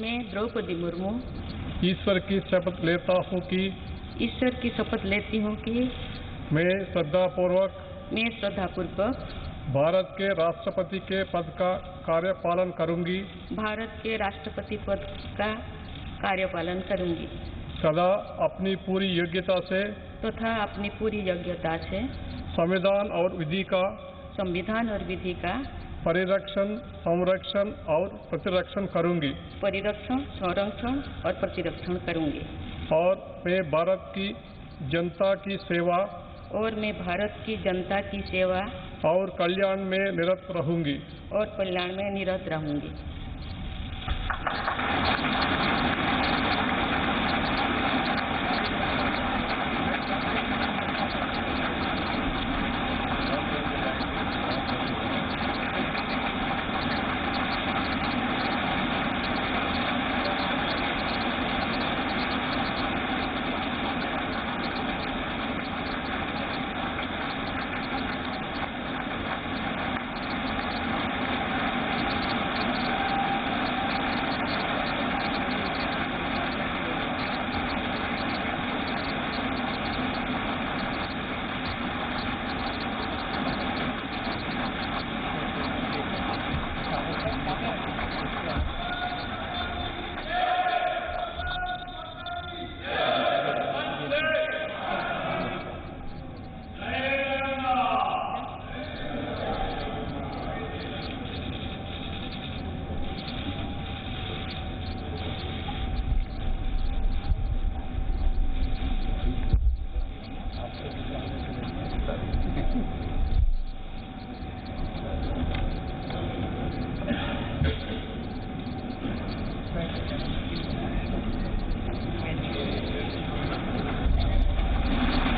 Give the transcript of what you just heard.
मैं द्रौपदी मुर्मू ईश्वर की शपथ लेता हूँ कि ईश्वर की शपथ लेती हूँ कि मैं श्रद्धापूर्वक भारत के राष्ट्रपति के पद का कार्यपालन करूँगी भारत के राष्ट्रपति पद का कार्यपालन करूँगी तथा अपनी पूरी योग्यता से संविधान और विधि का परिरक्षण, संरक्षण और प्रतिरक्षण करूँगी और मैं भारत की जनता की सेवा और कल्याण में निरत रहूँगी।